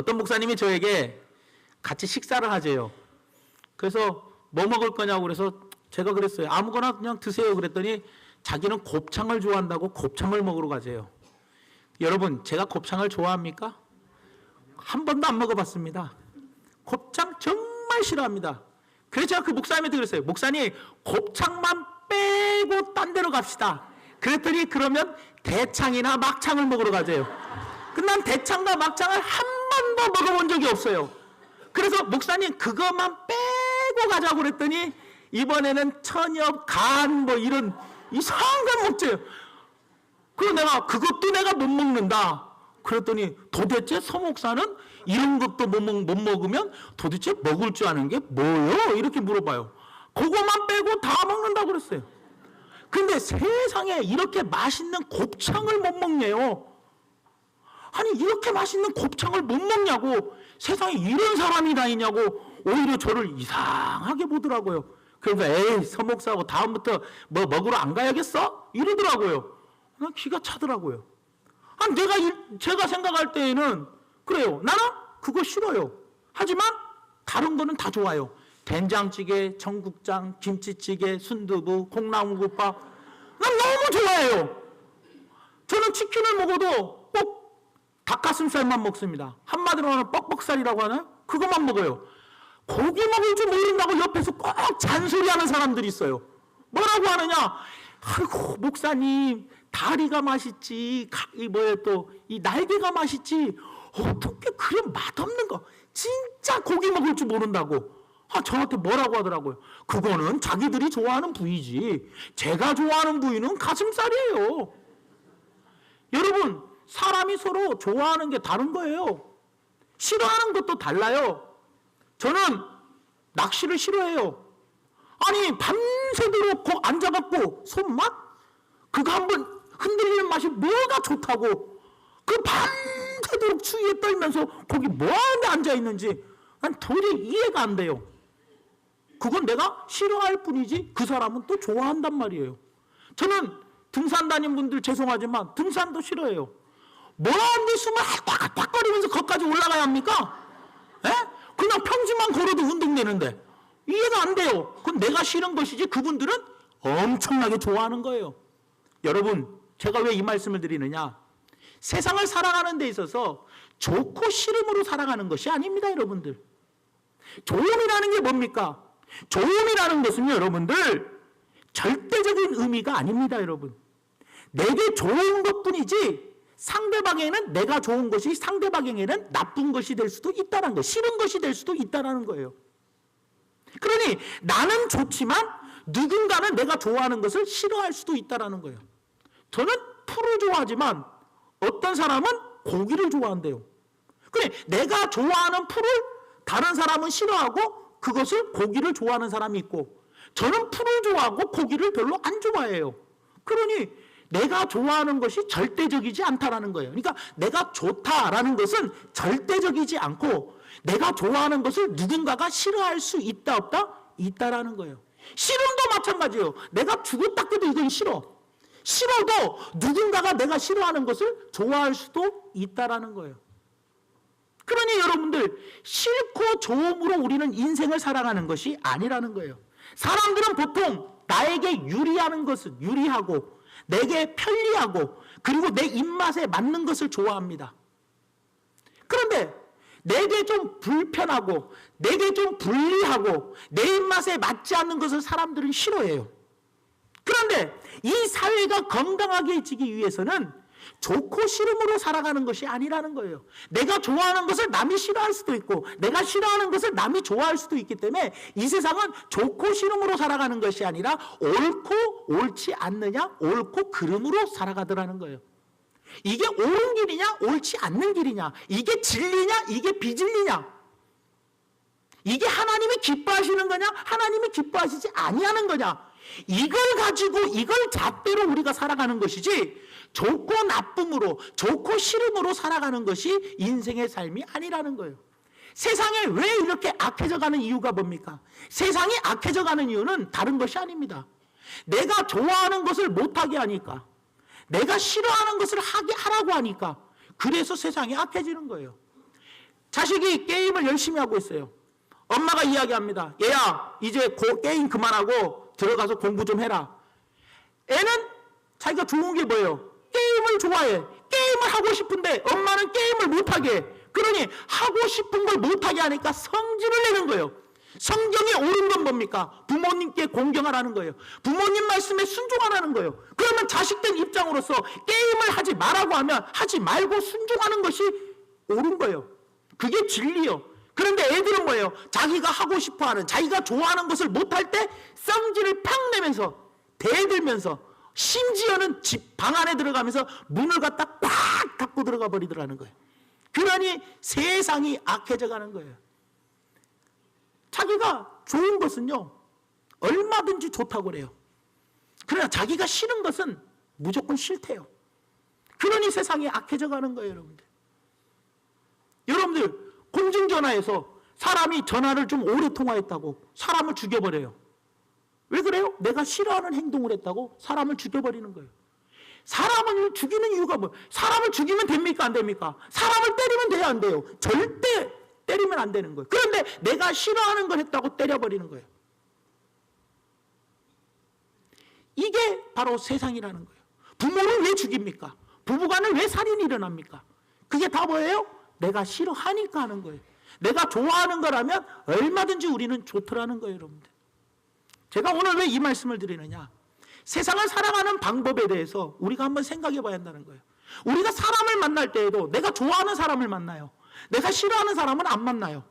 어떤 목사님이 저에게 같이 식사를 하재요. 그래서 뭐 먹을 거냐고 그래서 제가 그랬어요. 아무거나 그냥 드세요. 그랬더니 자기는 곱창을 좋아한다고 곱창을 먹으러 가재요. 여러분, 제가 곱창을 좋아합니까? 한 번도 안 먹어봤습니다. 곱창 정말 싫어합니다. 그래서 제가 그 목사님한테 그랬어요. 목사님, 곱창만 빼고 딴 데로 갑시다. 그랬더니 그러면 대창이나 막창을 먹으러 가재요. 근데 난 대창과 막창을 한 번도 먹어본 적이 없어요. 그래서 목사님 그것만 빼고 가자고 그랬더니 이번에는 천엽, 간 뭐 이런 이상한 걸 먹재요. 그래서 내가 그것도 내가 못 먹는다. 그랬더니 도대체 서 목사는 이런 것도 못 먹으면 도대체 먹을 줄 아는 게 뭐요? 이렇게 물어봐요. 그것만 빼고 다 먹는다고 그랬어요. 근데 세상에 이렇게 맛있는 곱창을 못 먹네요. 아니 이렇게 맛있는 곱창을 못 먹냐고, 세상에 이런 사람이 다 있냐고 오히려 저를 이상하게 보더라고요. 그래서 에이 서 목사하고 다음부터 뭐 먹으러 안 가야겠어? 이러더라고요. 난 기가 차더라고요. 아니 제가 생각할 때에는 그래요. 나는 그거 싫어요. 하지만 다른 거는 다 좋아요. 된장찌개, 청국장, 김치찌개, 순두부, 콩나물국밥 난 너무 좋아해요. 저는 치킨을 먹어도 꼭 닭가슴살만 먹습니다. 한마디로 하면 뻑뻑살이라고 하나요? 그것만 먹어요. 고기 먹을 줄 모른다고 옆에서 꼭 잔소리하는 사람들이 있어요. 뭐라고 하느냐? 아이고 목사님 다리가 맛있지, 이 날개가 맛있지, 어떻게 그런 맛없는 거, 진짜 고기 먹을 줄 모른다고 저한테 뭐라고 하더라고요. 그거는 자기들이 좋아하는 부위지 제가 좋아하는 부위는 가슴살이에요. 여러분, 사람이 서로 좋아하는 게 다른 거예요. 싫어하는 것도 달라요. 저는 낚시를 싫어해요. 아니 밤새도록 거 앉아갖고 손맛? 그거 한번 흔들리는 맛이 뭐가 좋다고 그 밤새도록 추위에 떨면서 거기 뭐하는데 앉아있는지 난 도저히 이해가 안 돼요. 그건 내가 싫어할 뿐이지 그 사람은 또 좋아한단 말이에요. 저는 등산 다니는 분들 죄송하지만 등산도 싫어해요. 뭐하는데 숨을 꽉꽉거리면서 거기까지 올라가야 합니까? 에? 그냥 평지만 걸어도 운동되는데 이해가 안 돼요. 그건 내가 싫은 것이지 그분들은 엄청나게 좋아하는 거예요. 여러분, 제가 왜 이 말씀을 드리느냐? 세상을 살아가는 데 있어서 좋고 싫음으로 살아가는 것이 아닙니다. 여러분들, 좋음이라는 게 뭡니까? 좋음이라는 것은요 여러분들 절대적인 의미가 아닙니다. 여러분, 내게 좋은 것뿐이지 상대방에게는 내가 좋은 것이 상대방에게는 나쁜 것이 될 수도 있다는 거, 싫은 것이 될 수도 있다는 거예요. 그러니 나는 좋지만 누군가는 내가 좋아하는 것을 싫어할 수도 있다는 거예요. 저는 풀을 좋아하지만 어떤 사람은 고기를 좋아한대요. 그래, 내가 좋아하는 풀을 다른 사람은 싫어하고 그것을 고기를 좋아하는 사람이 있고, 저는 풀을 좋아하고 고기를 별로 안 좋아해요. 그러니 내가 좋아하는 것이 절대적이지 않다라는 거예요. 그러니까 내가 좋다라는 것은 절대적이지 않고 내가 좋아하는 것을 누군가가 싫어할 수 있다 없다? 있다라는 거예요. 싫음도 마찬가지예요. 내가 죽었다 깨도 이건 싫어. 싫어도 누군가가 내가 싫어하는 것을 좋아할 수도 있다라는 거예요. 그러니 여러분들, 싫고 좋음으로 우리는 인생을 살아가는 것이 아니라는 거예요. 사람들은 보통 나에게 유리하는 것을 유리하고 내게 편리하고 그리고 내 입맛에 맞는 것을 좋아합니다. 그런데 내게 좀 불편하고 내게 좀 불리하고 내 입맛에 맞지 않는 것을 사람들은 싫어해요. 그런데 이 사회가 건강하게 지기 위해서는 좋고 싫음으로 살아가는 것이 아니라는 거예요. 내가 좋아하는 것을 남이 싫어할 수도 있고 내가 싫어하는 것을 남이 좋아할 수도 있기 때문에 이 세상은 좋고 싫음으로 살아가는 것이 아니라 옳고 옳지 않느냐, 옳고 그름으로 살아가더라는 거예요. 이게 옳은 길이냐 옳지 않는 길이냐, 이게 진리냐 이게 비진리냐, 이게 하나님이 기뻐하시는 거냐 하나님이 기뻐하시지 아니하는 거냐, 이걸 가지고 이걸 잣대로 우리가 살아가는 것이지 좋고 나쁨으로 좋고 싫음으로 살아가는 것이 인생의 삶이 아니라는 거예요. 세상에 왜 이렇게 악해져 가는 이유가 뭡니까? 세상이 악해져 가는 이유는 다른 것이 아닙니다. 내가 좋아하는 것을 못하게 하니까, 내가 싫어하는 것을 하라고 하니까, 그래서 세상이 악해지는 거예요. 자식이 게임을 열심히 하고 있어요. 엄마가 이야기합니다. 얘야, 이제 게임 그만하고 들어가서 공부 좀 해라. 애는 자기가 좋은 게 뭐예요? 게임을 좋아해. 게임을 하고 싶은데 엄마는 게임을 못하게 해. 그러니 하고 싶은 걸 못하게 하니까 성질을 내는 거예요. 성경에 옳은 건 뭡니까? 부모님께 공경하라는 거예요. 부모님 말씀에 순종하라는 거예요. 그러면 자식된 입장으로서 게임을 하지 말라고 하면 하지 말고 순종하는 것이 옳은 거예요. 그게 진리요. 그런데 애들은 뭐예요? 자기가 하고 싶어하는, 자기가 좋아하는 것을 못할 때 성질을 팍 내면서 대들면서 심지어는 집 방 안에 들어가면서 문을 갖다 꽉 닫고 들어가 버리더라는 거예요. 그러니 세상이 악해져 가는 거예요. 자기가 좋은 것은요 얼마든지 좋다고 그래요. 그러나 자기가 싫은 것은 무조건 싫대요. 그러니 세상이 악해져 가는 거예요. 여러분들 공중전화에서 사람이 전화를 좀 오래 통화했다고 사람을 죽여버려요. 왜 그래요? 내가 싫어하는 행동을 했다고 사람을 죽여버리는 거예요. 사람을 죽이는 이유가 뭐예요? 사람을 죽이면 됩니까? 안 됩니까? 사람을 때리면 돼야 안 돼요? 절대 때리면 안 되는 거예요. 그런데 내가 싫어하는 걸 했다고 때려버리는 거예요. 이게 바로 세상이라는 거예요. 부모를 왜 죽입니까? 부부간에 왜 살인이 일어납니까? 그게 다 뭐예요? 내가 싫어하니까 하는 거예요. 내가 좋아하는 거라면 얼마든지 우리는 좋더라는 거예요, 여러분들. 제가 오늘 왜 이 말씀을 드리느냐? 세상을 살아가는 방법에 대해서 우리가 한번 생각해 봐야 한다는 거예요. 우리가 사람을 만날 때에도 내가 좋아하는 사람을 만나요. 내가 싫어하는 사람은 안 만나요.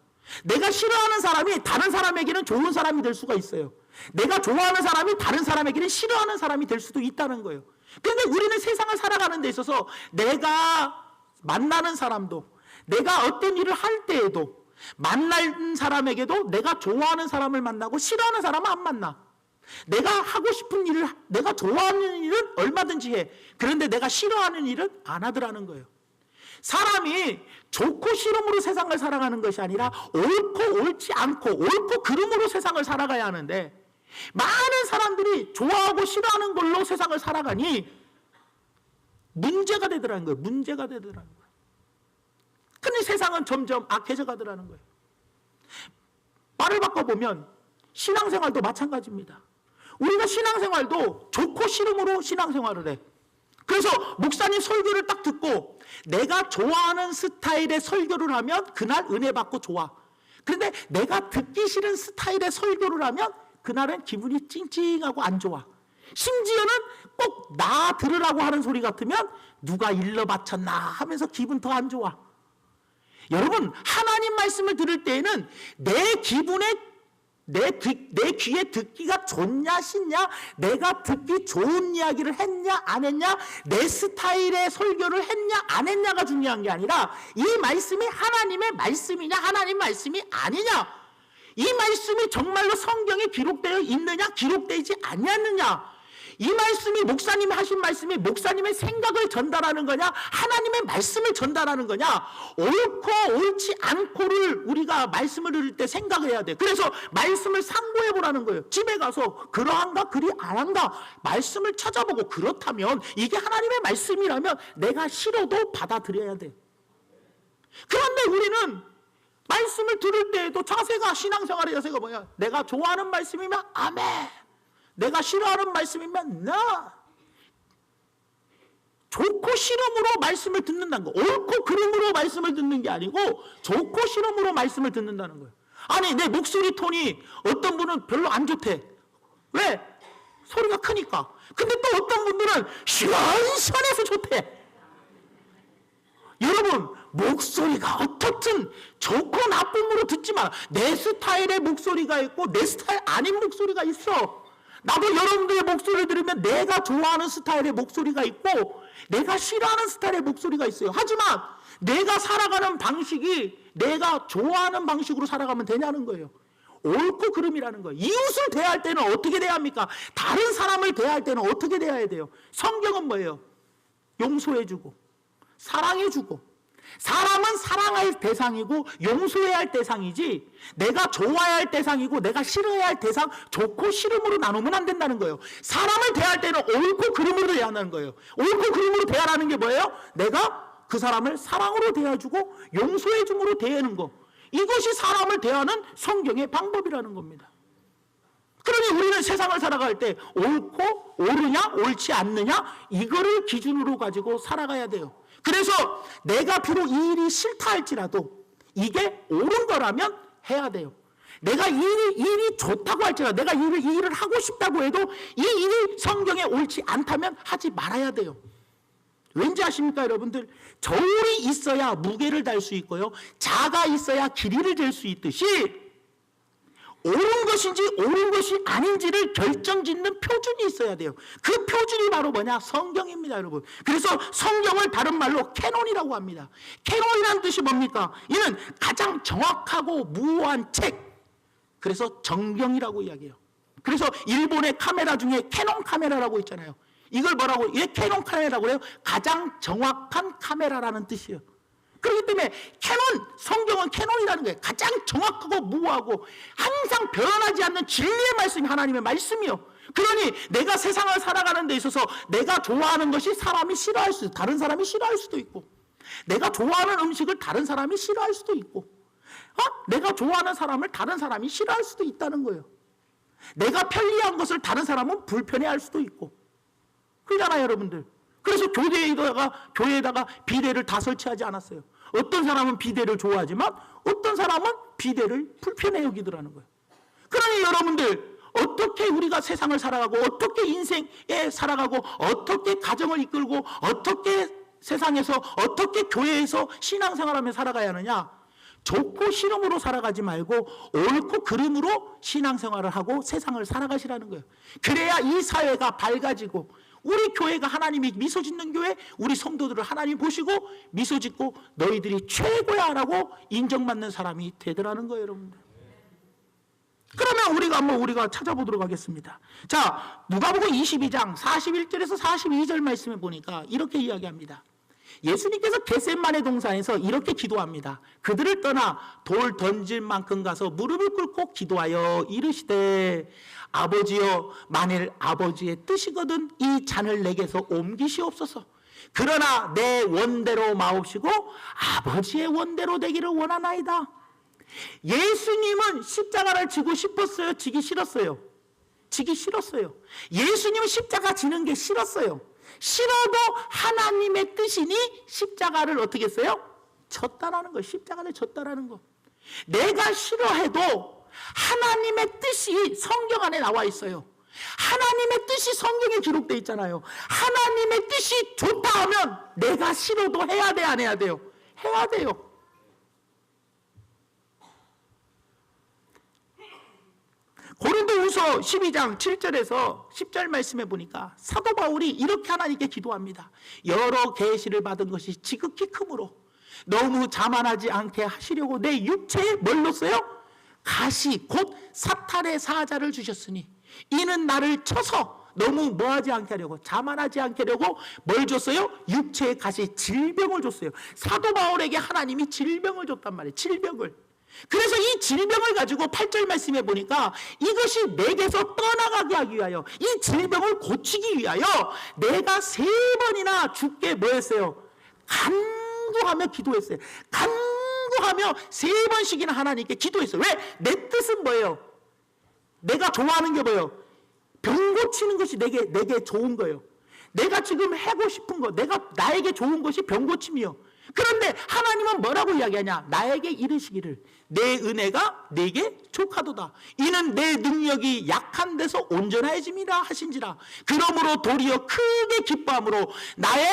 내가 싫어하는 사람이 다른 사람에게는 좋은 사람이 될 수가 있어요. 내가 좋아하는 사람이 다른 사람에게는 싫어하는 사람이 될 수도 있다는 거예요. 그런데 우리는 세상을 살아가는 데 있어서 내가 만나는 사람도, 내가 어떤 일을 할 때에도 만난 사람에게도 내가 좋아하는 사람을 만나고 싫어하는 사람은 안 만나. 내가 하고 싶은 일을, 내가 좋아하는 일은 얼마든지 해. 그런데 내가 싫어하는 일은 안 하더라는 거예요. 사람이 좋고 싫음으로 세상을 살아가는 것이 아니라 옳고 옳지 않고 옳고 그름으로 세상을 살아가야 하는데, 많은 사람들이 좋아하고 싫어하는 걸로 세상을 살아가니 문제가 되더라는 거예요. 문제가 되더라는 거예요. 근데 세상은 점점 악해져 가더라는 거예요. 말을 바꿔보면 신앙생활도 마찬가지입니다. 우리가 신앙생활도 좋고 싫음으로 신앙생활을 해. 그래서 목사님 설교를 딱 듣고 내가 좋아하는 스타일의 설교를 하면 그날 은혜 받고 좋아. 그런데 내가 듣기 싫은 스타일의 설교를 하면 그날은 기분이 찡찡하고 안 좋아. 심지어는 꼭 나 들으라고 하는 소리 같으면 누가 일러 바쳤나 하면서 기분 더 안 좋아. 여러분, 하나님 말씀을 들을 때에는 내 기분에 내 귀에 듣기가 좋냐 싫냐, 내가 듣기 좋은 이야기를 했냐 안 했냐, 내 스타일의 설교를 했냐 안 했냐가 중요한 게 아니라 이 말씀이 하나님의 말씀이냐 하나님 말씀이 아니냐, 이 말씀이 정말로 성경에 기록되어 있느냐 기록되지 않았느냐, 이 말씀이 목사님이 하신 말씀이 목사님의 생각을 전달하는 거냐 하나님의 말씀을 전달하는 거냐, 옳고 옳지 않고를 우리가 말씀을 들을 때 생각을 해야 돼. 그래서 말씀을 상고해 보라는 거예요. 집에 가서 그러한가 그리 안한가 말씀을 찾아보고, 그렇다면 이게 하나님의 말씀이라면 내가 싫어도 받아들여야 돼. 그런데 우리는 말씀을 들을 때에도 자세가, 신앙생활의 자세가 뭐야? 내가 좋아하는 말씀이면 아멘, 내가 싫어하는 말씀이면 나. 좋고 싫음으로 말씀을 듣는다는 거. 옳고 그름으로 말씀을 듣는 게 아니고 좋고 싫음으로 말씀을 듣는다는 거예요. 아니, 내 목소리 톤이 어떤 분은 별로 안 좋대. 왜? 소리가 크니까. 근데 또 어떤 분들은 시원시원해서 좋대. 여러분, 목소리가 어떻든 좋고 나쁨으로 듣지 마. 내 스타일의 목소리가 있고 내 스타일 아닌 목소리가 있어. 나도 여러분들의 목소리를 들으면 내가 좋아하는 스타일의 목소리가 있고 내가 싫어하는 스타일의 목소리가 있어요. 하지만 내가 살아가는 방식이 내가 좋아하는 방식으로 살아가면 되냐는 거예요. 옳고 그름이라는 거예요. 이웃을 대할 때는 어떻게 대해야 합니까? 다른 사람을 대할 때는 어떻게 대해야 돼요? 성경은 뭐예요? 용서해주고 사랑해주고. 사람은 사랑할 대상이고 용서해야 할 대상이지, 내가 좋아해야 할 대상이고 내가 싫어해야 할 대상, 좋고 싫음으로 나누면 안 된다는 거예요. 사람을 대할 때는 옳고 그름으로 대하는 거예요. 옳고 그름으로 대하라는 게 뭐예요? 내가 그 사람을 사랑으로 대해주고 용서해줌으로 대하는 거, 이것이 사람을 대하는 성경의 방법이라는 겁니다. 그러니 우리는 세상을 살아갈 때 옳고 옳으냐 옳지 않느냐 이거를 기준으로 가지고 살아가야 돼요. 그래서 내가 비록 이 일이 싫다 할지라도 이게 옳은 거라면 해야 돼요. 내가 이 일이 좋다고 할지라도, 내가 이 일을 하고 싶다고 해도 이 일이 성경에 옳지 않다면 하지 말아야 돼요. 왠지 아십니까 여러분들? 저울이 있어야 무게를 달 수 있고요, 자가 있어야 길이를 잴 수 있듯이 옳은 것인지 옳은 것이 아닌지를 결정짓는 표준이 있어야 돼요. 그 표준이 바로 뭐냐? 성경입니다, 여러분. 그래서 성경을 다른 말로 캐논이라고 합니다. 캐논이라는 뜻이 뭡니까? 이는 가장 정확하고 무오한 책, 그래서 정경이라고 이야기해요. 그래서 일본의 카메라 중에 캐논 카메라라고 있잖아요. 이걸 뭐라고? 왜 캐논 카메라라고 해요? 가장 정확한 카메라라는 뜻이에요. 그렇기 때문에 성경은 캐논이라는 거예요. 가장 정확하고 무오하고 항상 변하지 않는 진리의 말씀이 하나님의 말씀이요. 그러니 내가 세상을 살아가는 데 있어서 내가 좋아하는 것이 사람이 싫어할 수도, 다른 사람이 싫어할 수도 있고, 내가 좋아하는 음식을 다른 사람이 싫어할 수도 있고, 내가 좋아하는 사람을 다른 사람이 싫어할 수도 있다는 거예요. 내가 편리한 것을 다른 사람은 불편해할 수도 있고, 그러잖아요 여러분들. 그래서 교회에다가 비데를 다 설치하지 않았어요. 어떤 사람은 비데를 좋아하지만 어떤 사람은 비데를 불편해 여기더라는 거예요. 그러니 여러분들, 어떻게 우리가 세상을 살아가고, 어떻게 인생에 살아가고, 어떻게 가정을 이끌고, 어떻게 세상에서, 어떻게 교회에서 신앙생활하며 살아가야 하느냐? 좋고 싫음으로 살아가지 말고 옳고 그름으로 신앙생활을 하고 세상을 살아가시라는 거예요. 그래야 이 사회가 밝아지고, 우리 교회가 하나님이 미소 짓는 교회, 우리 성도들을 하나님 보시고 미소 짓고 너희들이 최고야 라고 인정받는 사람이 되더라는 거예요, 여러분들. 그러면 우리가 찾아보도록 하겠습니다. 자, 누가복음 22장 41절에서 42절 말씀에 보니까 이렇게 이야기합니다. 예수님께서 겟세마네 동산에서 이렇게 기도합니다. 그들을 떠나 돌 던질 만큼 가서 무릎을 꿇고 기도하여 이르시되, 아버지여, 만일 아버지의 뜻이거든 이 잔을 내게서 옮기시옵소서. 그러나 내 원대로 마옵시고 아버지의 원대로 되기를 원하나이다. 예수님은 십자가를 지고 싶었어요? 지기 싫었어요? 지기 싫었어요. 예수님은 십자가 지는 게 싫었어요. 싫어도 하나님의 뜻이니 십자가를 어떻게 했어요? 졌다라는 거. 십자가를 졌다라는 거. 내가 싫어해도 하나님의 뜻이 성경 안에 나와 있어요. 하나님의 뜻이 성경에 기록되어 있잖아요. 하나님의 뜻이 좋다 하면 내가 싫어도 해야 돼, 안 해야 돼요? 해야 돼요. 고린도후서 12장 7절에서 10절 말씀해 보니까 사도 바울이 이렇게 하나님께 기도합니다. 여러 계시를 받은 것이 지극히 크므로 너무 자만하지 않게 하시려고 내 육체에 뭘 넣었어요? 가시 곧 사탄의 사자를 주셨으니 이는 나를 쳐서 너무 뭐하지 않게 하려고, 자만하지 않게 하려고 뭘 줬어요? 육체의 가시, 질병을 줬어요. 사도 바울에게 하나님이 질병을 줬단 말이에요. 질병을. 그래서 이 질병을 가지고 8절 말씀해 보니까 이것이 내게서 떠나가게 하기 위하여, 이 질병을 고치기 위하여 내가 3번이나 주께 뭐 했어요? 간구하며 기도했어요. 간구하며 3번씩이나 하나님께 기도했어요. 왜? 내 뜻은 뭐예요? 내가 좋아하는 게 뭐예요? 병 고치는 것이 내게 좋은 거예요. 내가 지금 하고 싶은 거, 나에게 좋은 것이 병 고침이요. 그런데 하나님은 뭐라고 이야기하냐? 나에게 이르시기를 내 은혜가 내게 족하도다. 이는 내 능력이 약한 데서 온전해짐이라 하신지라. 그러므로 도리어 크게 기뻐함으로 나의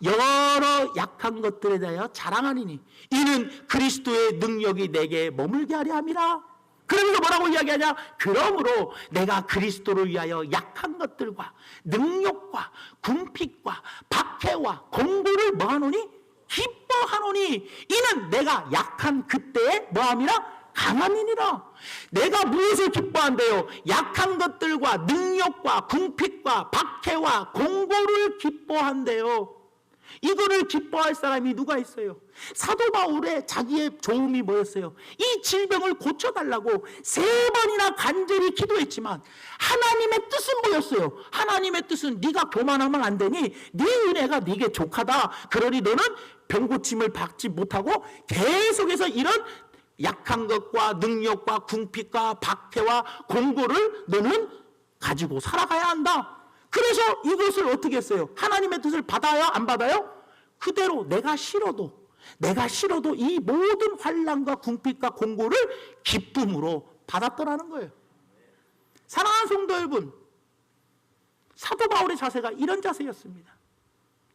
여러 약한 것들에 대하여 자랑하니니 이는 그리스도의 능력이 내게 머물게 하려 함이라. 그러면서 뭐라고 이야기하냐? 그러므로 내가 그리스도를 위하여 약한 것들과 능력과 궁핍과 박해와 공고를 뭐하노니? 기뻐하노니 이는 내가 약한 그때에 뭐함이라? 강함이니라. 내가 무엇을 기뻐한대요? 약한 것들과 능력과 궁핍과 박해와 공고를 기뻐한대요. 이거를 기뻐할 사람이 누가 있어요? 사도 바울의 자기의 조음이 뭐였어요? 이 질병을 고쳐달라고 3번이나 간절히 기도했지만 하나님의 뜻은 뭐였어요? 하나님의 뜻은 네가 교만하면 안 되니 네 은혜가 네게 족하다. 그러니 너는 병고침을 받지 못하고 계속해서 이런 약한 것과 능력과 궁핍과 박해와 공고를 너는 가지고 살아가야 한다. 그래서 이것을 어떻게 했어요? 하나님의 뜻을 받아요? 안 받아요? 그대로 내가 싫어도 이 모든 환난과 궁핍과 공고를 기쁨으로 받았더라는 거예요. 사랑하는 성도 여러분, 사도 바울의 자세가 이런 자세였습니다.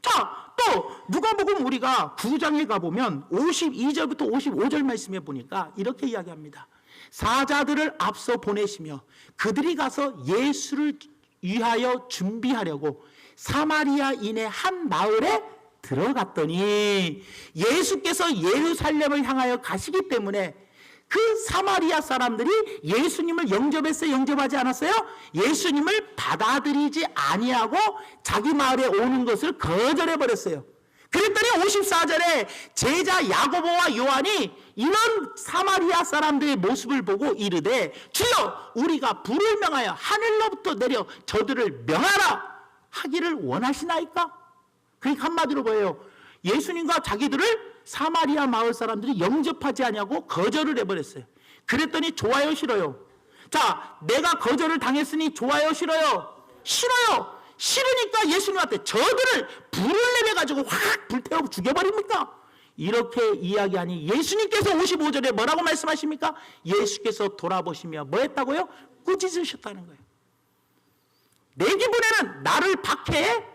자, 또 누가복음 우리가 9장에 가보면 52절부터 55절 말씀에 보니까 이렇게 이야기합니다. 사자들을 앞서 보내시며 그들이 가서 예수를 위하여 준비하려고 사마리아인의 한 마을에 들어갔더니 예수께서 예루살렘을 향하여 가시기 때문에 그 사마리아 사람들이 예수님을 영접했어요? 영접하지 않았어요? 예수님을 받아들이지 아니하고 자기 마을에 오는 것을 거절해 버렸어요. 그랬더니 54절에 제자 야고보와 요한이 이런 사마리아 사람들의 모습을 보고 이르되 주여 우리가 불을 명하여 하늘로부터 내려 저들을 명하라 하기를 원하시나이까? 그러니까 한마디로 뭐예요? 예수님과 자기들을 사마리아 마을 사람들이 영접하지 않냐고 거절을 해버렸어요. 그랬더니 좋아요 싫어요? 자, 내가 거절을 당했으니 좋아요 싫어요? 싫어요. 싫으니까 예수님한테 저들을 불을 내려가지고 확 불태워 죽여버립니까? 이렇게 이야기하니 예수님께서 55절에 뭐라고 말씀하십니까? 예수께서 돌아보시며 뭐 했다고요? 꾸짖으셨다는 거예요. 내 기분에는 나를 박해해?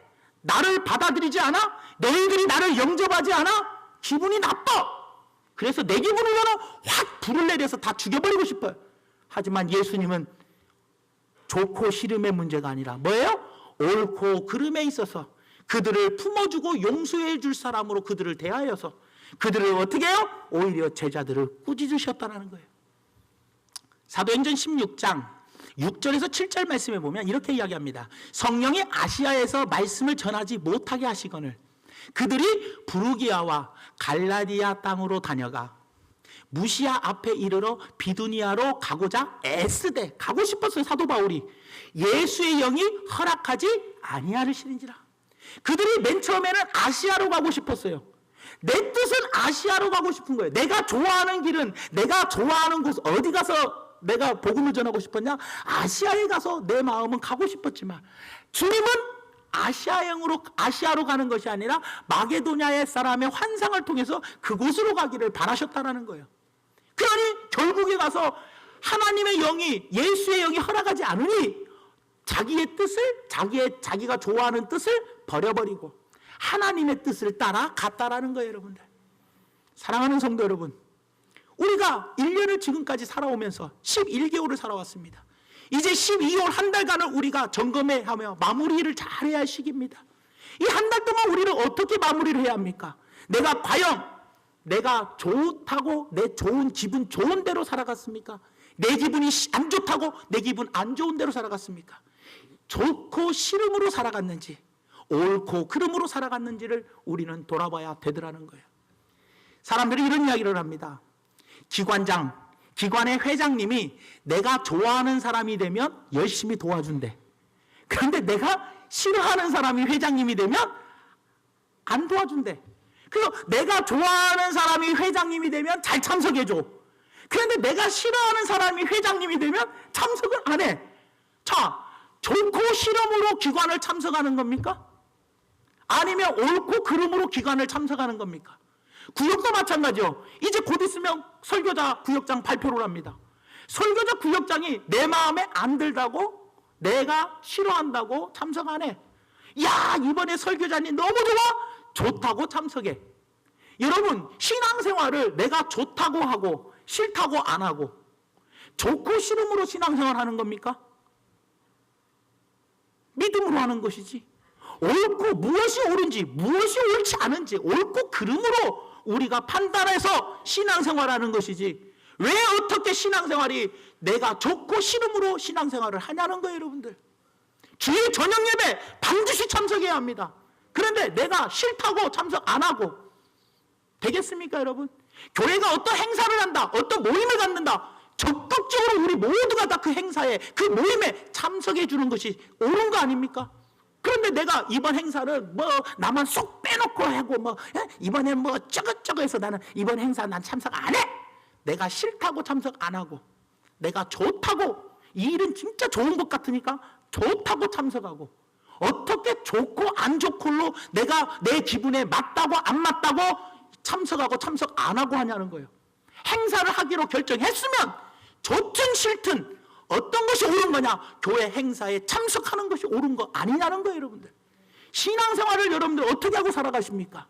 나를 받아들이지 않아? 너희들이 나를 영접하지 않아? 기분이 나빠. 그래서 내 기분으로는 확 불을 내려서 다 죽여버리고 싶어요. 하지만 예수님은 좋고 싫음의 문제가 아니라 뭐예요? 옳고 그름에 있어서 그들을 품어주고 용서해 줄 사람으로 그들을 대하여서 그들을 어떻게 해요? 오히려 제자들을 꾸짖으셨다는 거예요. 사도행전 16장 6절에서 7절 말씀에 보면 이렇게 이야기합니다. 성령이 아시아에서 말씀을 전하지 못하게 하시거늘 그들이 부르기아와 갈라디아 땅으로 다녀가 무시아 앞에 이르러 비두니아로 가고자 애쓰되 가고 싶었어요. 사도 바울이 예수의 영이 허락하지 아니하시는지라. 그들이 맨 처음에는 아시아로 가고 싶었어요. 내 뜻은 아시아로 가고 싶은 거예요. 내가 좋아하는 길은 내가 좋아하는 곳 어디 가서 내가 복음을 전하고 싶었냐? 아시아에 가서 내 마음은 가고 싶었지만 주님은 아시아로 가는 것이 아니라 마게도냐의 사람의 환상을 통해서 그곳으로 가기를 바라셨다는 거예요. 그러니 결국에 가서 하나님의 영이 예수의 영이 허락하지 않으니 자기의 뜻을 자기가 좋아하는 뜻을 버려버리고 하나님의 뜻을 따라 갔다라는 거예요. 여러분들, 사랑하는 성도 여러분, 우리가 1년을 지금까지 살아오면서 11개월을 살아왔습니다. 이제 12개월 한 달간을 우리가 점검하며 마무리를 잘해야 할 시기입니다. 이 한 달 동안 우리는 어떻게 마무리를 해야 합니까? 내가 과연 내가 좋다고 내 좋은 기분 좋은 대로 살아갔습니까? 내 기분이 안 좋다고 내 기분 안 좋은 대로 살아갔습니까? 좋고 싫음으로 살아갔는지 옳고 그름으로 살아갔는지를 우리는 돌아봐야 되더라는 거예요. 사람들이 이런 이야기를 합니다. 기관의 회장님이 내가 좋아하는 사람이 되면 열심히 도와준대. 그런데 내가 싫어하는 사람이 회장님이 되면 안 도와준대. 그래서 내가 좋아하는 사람이 회장님이 되면 잘 참석해줘. 그런데 내가 싫어하는 사람이 회장님이 되면 참석을 안 해. 자, 좋고 싫음으로 기관을 참석하는 겁니까? 아니면 옳고 그름으로 기관을 참석하는 겁니까? 구역도 마찬가지요. 이제 곧 있으면 설교자 구역장 발표를 합니다. 설교자 구역장이 내 마음에 안 들다고 내가 싫어한다고 참석 안 해. 야, 이번에 설교자님 너무 좋다고 참석해. 여러분, 신앙생활을 내가 좋다고 하고 싫다고 안 하고 좋고 싫음으로 신앙생활 하는 겁니까? 믿음으로 하는 것이지. 옳고 무엇이 옳은지 무엇이 옳지 않은지 옳고 그름으로 우리가 판단해서 신앙생활하는 것이지, 왜 어떻게 신앙생활이 내가 좋고 싫음으로 신앙생활을 하냐는 거예요. 여러분들, 주일 저녁 예배 반드시 참석해야 합니다. 그런데 내가 싫다고 참석 안 하고 되겠습니까, 여러분? 교회가 어떤 행사를 한다, 어떤 모임을 갖는다, 적극적으로 우리 모두가 다 그 행사에, 그 모임에 참석해 주는 것이 옳은 거 아닙니까? 그런데 내가 이번 행사는 뭐 나만 쏙 빼놓고 하고 뭐 이번엔 뭐 저것저것 해서 나는 이번 행사 난 참석 안 해. 내가 싫다고 참석 안 하고, 내가 좋다고, 이 일은 진짜 좋은 것 같으니까 좋다고 참석하고, 어떻게 좋고 안 좋고로 내가 내 기분에 맞다고 안 맞다고 참석하고 참석 안 하고 하냐는 거예요. 행사를 하기로 결정했으면 좋든 싫든 어떤 것이 옳은 거냐? 교회 행사에 참석하는 것이 옳은 거 아니냐는 거예요, 여러분들. 신앙생활을 여러분들 어떻게 하고 살아가십니까?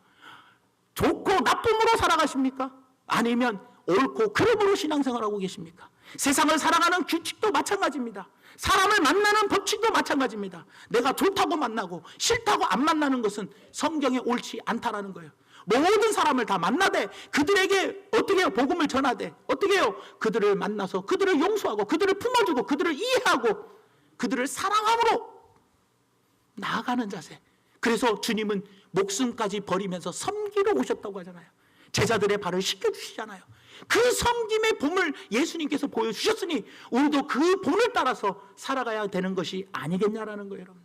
좋고 나쁨으로 살아가십니까? 아니면 옳고 그름으로 신앙생활하고 계십니까? 세상을 살아가는 규칙도 마찬가지입니다. 사람을 만나는 법칙도 마찬가지입니다. 내가 좋다고 만나고 싫다고 안 만나는 것은 성경에 옳지 않다라는 거예요. 모든 사람을 다 만나되 그들에게 어떻게 해요? 복음을 전하되 어떻게 해요? 그들을 만나서 그들을 용서하고 그들을 품어주고 그들을 이해하고 그들을 사랑함으로 나아가는 자세. 그래서 주님은 목숨까지 버리면서 섬기러 오셨다고 하잖아요. 제자들의 발을 씻겨주시잖아요. 그 섬김의 본을 예수님께서 보여주셨으니 우리도 그 본을 따라서 살아가야 되는 것이 아니겠냐라는 거예요, 여러분.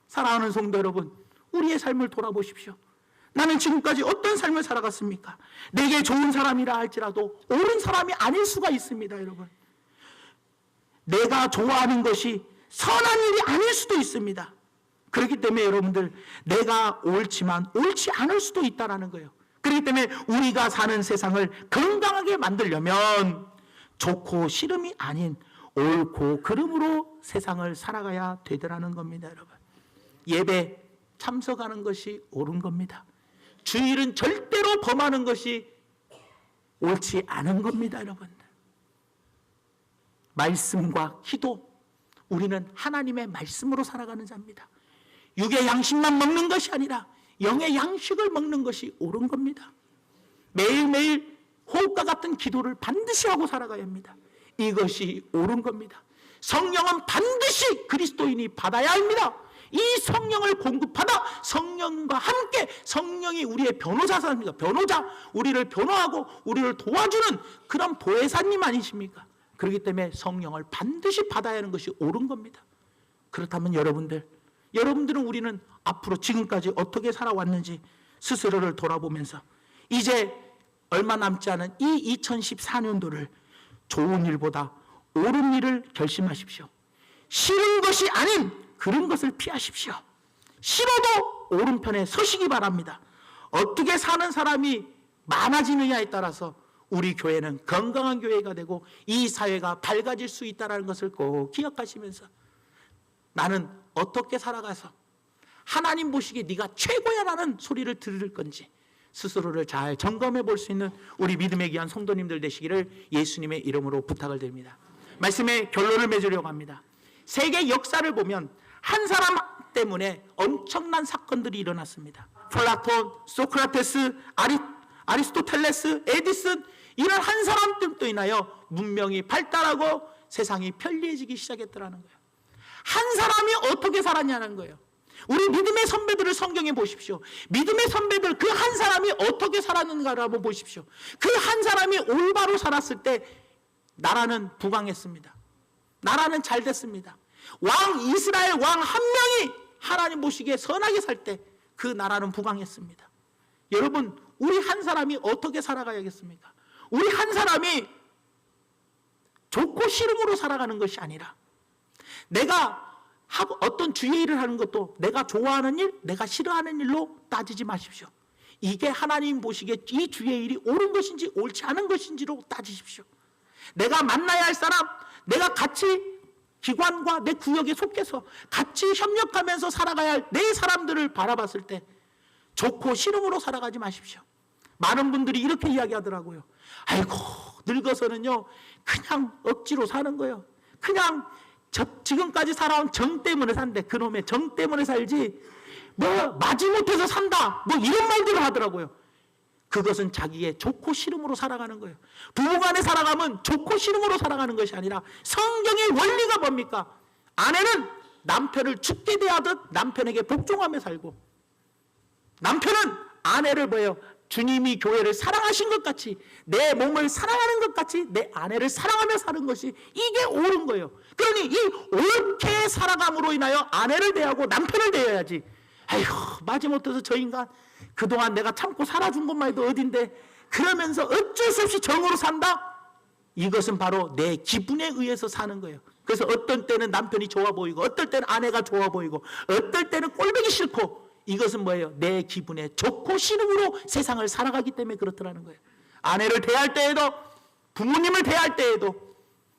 사랑하는 성도 여러분, 우리의 삶을 돌아보십시오. 나는 지금까지 어떤 삶을 살아갔습니까? 내게 좋은 사람이라 할지라도 옳은 사람이 아닐 수가 있습니다, 여러분. 내가 좋아하는 것이 선한 일이 아닐 수도 있습니다. 그렇기 때문에 여러분들, 내가 옳지만 옳지 않을 수도 있다는 거예요. 그렇기 때문에 우리가 사는 세상을 건강하게 만들려면 좋고 싫음이 아닌 옳고 그름으로 세상을 살아가야 되더라는 겁니다, 여러분. 예배 참석하는 것이 옳은 겁니다. 주일은 절대로 범하는 것이 옳지 않은 겁니다, 여러분. 말씀과 기도, 우리는 하나님의 말씀으로 살아가는 자입니다. 육의 양식만 먹는 것이 아니라 영의 양식을 먹는 것이 옳은 겁니다. 매일매일 호흡과 같은 기도를 반드시 하고 살아가야 합니다. 이것이 옳은 겁니다. 성령은 반드시 그리스도인이 받아야 합니다. 이 성령을 공급하다 성령과 함께 성령이 우리의 변호사입니다. 변호자, 우리를 변호하고 우리를 도와주는 그런 보혜사님 아니십니까? 그렇기 때문에 성령을 반드시 받아야 하는 것이 옳은 겁니다. 그렇다면 여러분들은 우리는 앞으로 지금까지 어떻게 살아왔는지 스스로를 돌아보면서 이제 얼마 남지 않은 이 2014년도를 좋은 일보다 옳은 일을 결심하십시오. 싫은 것이 아닌 그런 것을 피하십시오. 싫어도 오른편에 서시기 바랍니다. 어떻게 사는 사람이 많아지느냐에 따라서 우리 교회는 건강한 교회가 되고 이 사회가 밝아질 수 있다는 것을 꼭 기억하시면서 나는 어떻게 살아가서 하나님 보시기에 네가 최고야라는 소리를 들을 건지 스스로를 잘 점검해 볼 수 있는 우리 믿음의 귀한 성도님들 되시기를 예수님의 이름으로 부탁을 드립니다. 말씀의 결론을 맺으려고 합니다. 세계 역사를 보면 한 사람 때문에 엄청난 사건들이 일어났습니다. 플라톤, 소크라테스, 아리스토텔레스, 에디슨, 이런 한 사람 때문에 인하여 문명이 발달하고 세상이 편리해지기 시작했더라는 거예요. 한 사람이 어떻게 살았냐는 거예요. 우리 믿음의 선배들을 성경에 보십시오. 믿음의 선배들 그 한 사람이 어떻게 살았는가를 한번 보십시오. 그 한 사람이 올바로 살았을 때 나라는 부강했습니다. 나라는 잘 됐습니다. 왕 이스라엘 왕 한 명이 하나님 보시기에 선하게 살 때 그 나라는 부강했습니다. 여러분, 우리 한 사람이 어떻게 살아가야겠습니까? 우리 한 사람이 좋고 싫음으로 살아가는 것이 아니라 내가 어떤 주의 일을 하는 것도 내가 좋아하는 일, 내가 싫어하는 일로 따지지 마십시오. 이게 하나님 보시기에 이 주의 일이 옳은 것인지 옳지 않은 것인지로 따지십시오. 내가 만나야 할 사람, 내가 같이 기관과 내 구역에 속해서 같이 협력하면서 살아가야 할 내 사람들을 바라봤을 때 좋고 싫음으로 살아가지 마십시오. 많은 분들이 이렇게 이야기하더라고요. 아이고, 늙어서는요 그냥 억지로 사는 거예요. 그냥 지금까지 살아온 정 때문에 산대. 그놈의 정 때문에 살지 뭐 마지못해서 산다 뭐 이런 말들을 하더라고요. 그것은 자기의 좋고 싫음으로 살아가는 거예요. 부부간에 살아가면 좋고 싫음으로 살아가는 것이 아니라 성경의 원리가 뭡니까? 아내는 남편을 죽게 대하듯 남편에게 복종하며 살고 남편은 아내를 뭐예요? 주님이 교회를 사랑하신 것 같이, 내 몸을 사랑하는 것 같이 내 아내를 사랑하며 사는 것이 이게 옳은 거예요. 그러니 이 옳게 살아감으로 인하여 아내를 대하고 남편을 대해야지. 아이고, 마지못해서 저 인간 그동안 내가 참고 살아준 것만 해도 어딘데, 그러면서 어쩔 수 없이 정으로 산다? 이것은 바로 내 기분에 의해서 사는 거예요. 그래서 어떤 때는 남편이 좋아 보이고, 어떨 때는 아내가 좋아 보이고, 어떨 때는 꼴보기 싫고, 이것은 뭐예요? 내 기분에 좋고 싫음으로 세상을 살아가기 때문에 그렇더라는 거예요. 아내를 대할 때에도, 부모님을 대할 때에도,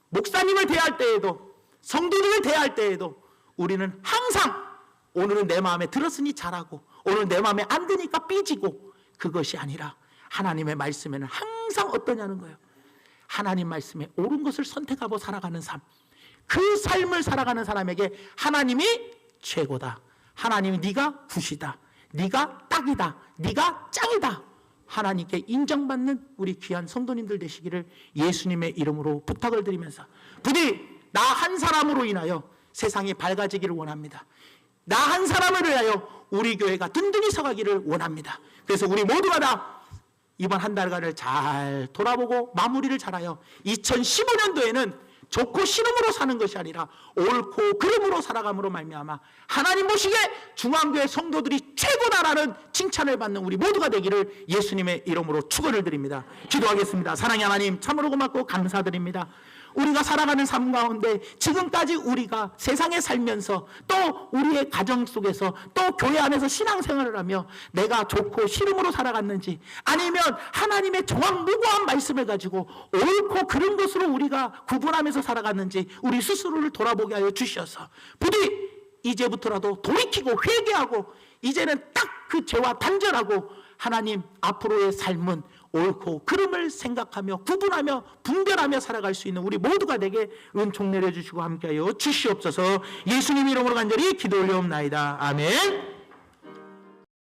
목사님을 대할 때에도, 성도님을 대할 때에도 우리는 항상 오늘은 내 마음에 들었으니 잘하고, 오늘 내 마음에 안 드니까 삐지고, 그것이 아니라 하나님의 말씀에는 항상 어떠냐는 거예요. 하나님 말씀에 옳은 것을 선택하고 살아가는 삶, 그 삶을 살아가는 사람에게 하나님이 최고다, 하나님이 네가 굿이다, 네가 딱이다, 네가 짱이다, 하나님께 인정받는 우리 귀한 성도님들 되시기를 예수님의 이름으로 부탁을 드리면서, 부디 나 한 사람으로 인하여 세상이 밝아지기를 원합니다. 나 한 사람을 위하여 우리 교회가 든든히 서가기를 원합니다. 그래서 우리 모두가 다 이번 한 달간을 잘 돌아보고 마무리를 잘하여 2015년도에는 좋고 싫음으로 사는 것이 아니라 옳고 그름으로 살아감으로 말미암아 하나님 보시기에 중앙교회 성도들이 최고다라는 칭찬을 받는 우리 모두가 되기를 예수님의 이름으로 축원을 드립니다. 기도하겠습니다. 사랑의 하나님, 참으로 고맙고 감사드립니다. 우리가 살아가는 삶 가운데 지금까지 우리가 세상에 살면서, 또 우리의 가정 속에서, 또 교회 안에서 신앙생활을 하며 내가 좋고 싫음으로 살아갔는지, 아니면 하나님의 정확무고한 말씀을 가지고 옳고 그른 것으로 우리가 구분하면서 살아갔는지 우리 스스로를 돌아보게 하여 주셔서 부디 이제부터라도 돌이키고 회개하고 이제는 딱 그 죄와 단절하고 하나님 앞으로의 삶은 옳고 그름을 생각하며 구분하며 분별하며 살아갈 수 있는 우리 모두가 되게 은총 내려주시고 함께하여 주시옵소서. 예수님 이름으로 간절히 기도 올려옵나이다. 아멘.